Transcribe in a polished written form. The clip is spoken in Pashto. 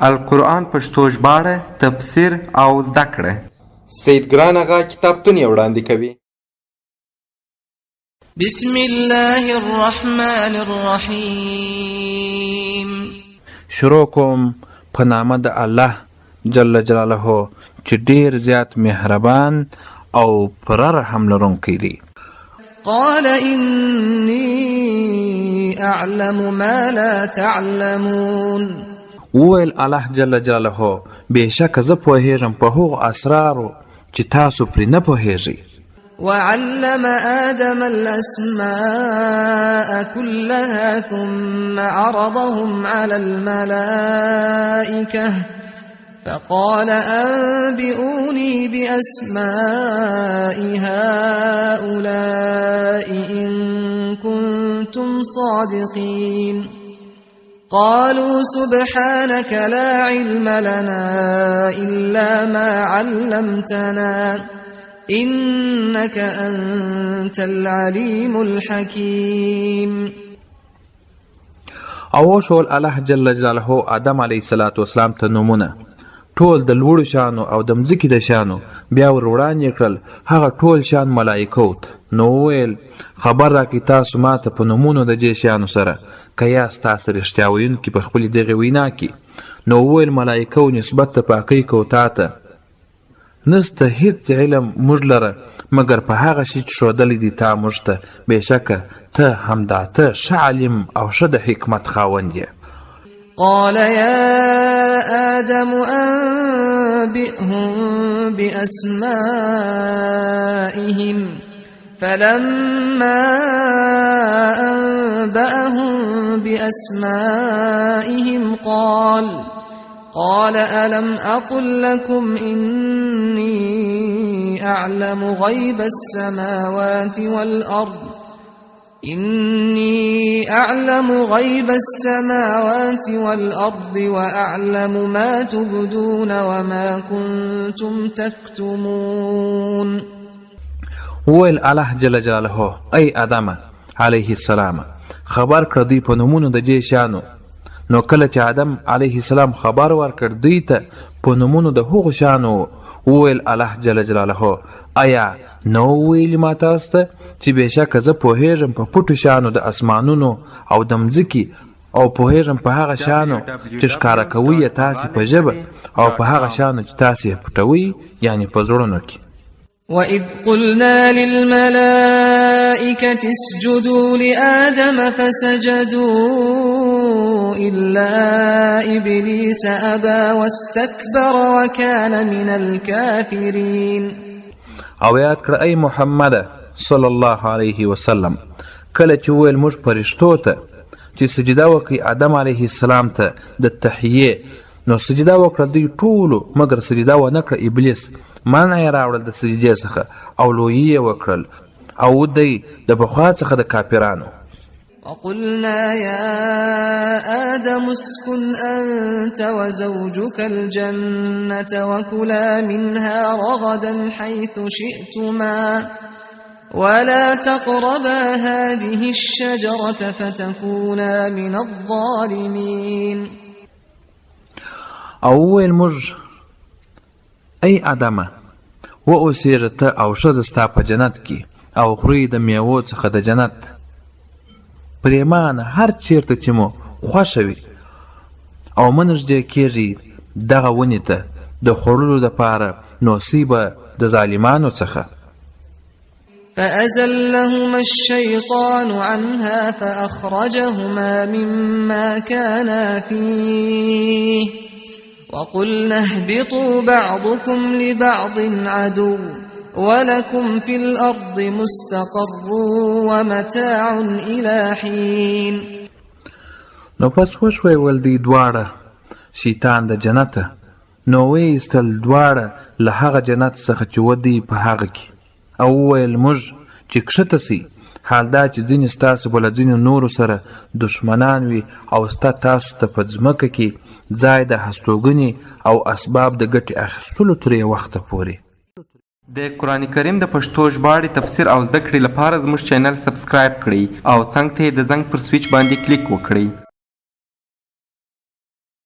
القرآن پښتو ژباړه، تفسیر او زده کړه. سید ګران اغا کتابتون یې وړاندې کوي. بسم الله الرحمن الرحیم. شروع کوم په نامه د الله جل جلاله چې ډیر زیات مهربان او پر رحم لرونکی دی. قال إني أعلم ما لا تعلمون. وویل الله جل جلاله بېشکه زه پوهېږم په هغو اسرارو چې تاسو پرې نه پوهېږئ. وعلم آدم الأسماء كلها ثم عرضهم على الملائكة فقال أنبئوني بأسماء هؤلاء إن كنتم صادقين. قالوا سبحانك لا علم لنا إلا ما علمتنا إنك أنت العليم الحكيم. او شول الله جل جلاله آدم علیه السلام ته نومونه ټول د لوړو شانو او د مځکې د شانو بیا ور وړاندې کړل هغه ټول شان ملایکو ته. نو ویل خبر راکړئ تاسو ماته په نومونو د دې شیانو سره که یاست تاسو رښتیا ویونکي په خپلې دغې وینا کې. نو ویل ملایکو نسبت د پاکۍ کو تا ته نسته هیڅ علم موږ لره مګر په هغه شي چې ښودلی دی تا موږ ته بېشکه ته همدا ته ښه عالم او ښه د حکمت خاوند یې. قال يا آدم أنبئهم بأسمائهم فلما أنبأهم بأسمائهم قال ألم أقل لكم إني أعلم غيب السماوات والأرض وأعلم ما تبدون وما كنتم تكتمون. ویل الله جل جلاله ای آدم علیه السلام خبر کړ دوی په نومونو د دې شیانو. نو کله چې آدم علیه السلام خبر ورکړ دوی ته په نومونو د هغو شیانو وویل الله جل جلاله آیا نو ویلي ما تاسو ته چې بېشکه زه پوهېږم په پټو شیانو د اسمانونو او د مځکې او پوهېږم په هغه شیانو چې ښکاره کوئ یې تاسې په ژبه او په هغه شیانو چې تاسې یې پټوئ یعنې په زړونو کې. وَإِذْ قُلْنَا لِلْمَلَائِكَةِ اسْجُدُوا لِآدَمَ فَسَجَدُوا إِلَّا إِبْلِيسَ أَبَى وَاسْتَكْبَرَ وَكَانَ مِنَ الْكَافِرِينَ. او یاد کړه ای محمد صلی الله علیه وسلم کله چې وویل موږ فرشتو ته چې سجده وکړي آدم علیه السلام ته د تحیې نو سجده وکړه دوی ټولو مګر سجده ونه کړه ابلیس منع یې راوړل د سجدې څخه او لویي یې وکړل او دی د پخوا څخه د کافرانو. وقلنا يا آدم اسكن أنت وزوجك الجنة وكلا منها رغدا حيث شئتما ولا تقربا هذه الشجرة فتكونا من الظالمين. او ویل موږ ای آدمه و اوسېږه ته او ښځه ستا په جنت کې او خورئ د میوو څخه د جنت پرېمانه هر چیرته چې مو خوښه وي او مه نږدې کېږئ دغه ونې ته د خوړلو دپاره نصیبه د ظالمانو څخه. فأزلهما الشيطان عنها فأخرجهما مما كانا فيه وقلنا اهبطوا بعضكم لبعض عدو ولكم في الأرض مستقر ومتاع إلى حين. نو پس وشویول دی دواړه شیطان د جنته نو ویستل دواړه له هغه جنت څخه چې ودی په هغه کې او وویل موږ چې کښته سئ حال دا چې ځینې ستاسو به له ځینو نورو سره دښمنان وي او ستا تاسو ته په ځمکه کې ځای د هستوګنې او اسباب د ګټې اخیستلو تر یو وخته پورې. د قرآن کریم د پښتو ژباړې تفسیر او زده کړې لپاره زموږ چینل سبسکرایب کړئ او څنګ ته یې د زنګ پر سویچ باندې کلیک وکړئ.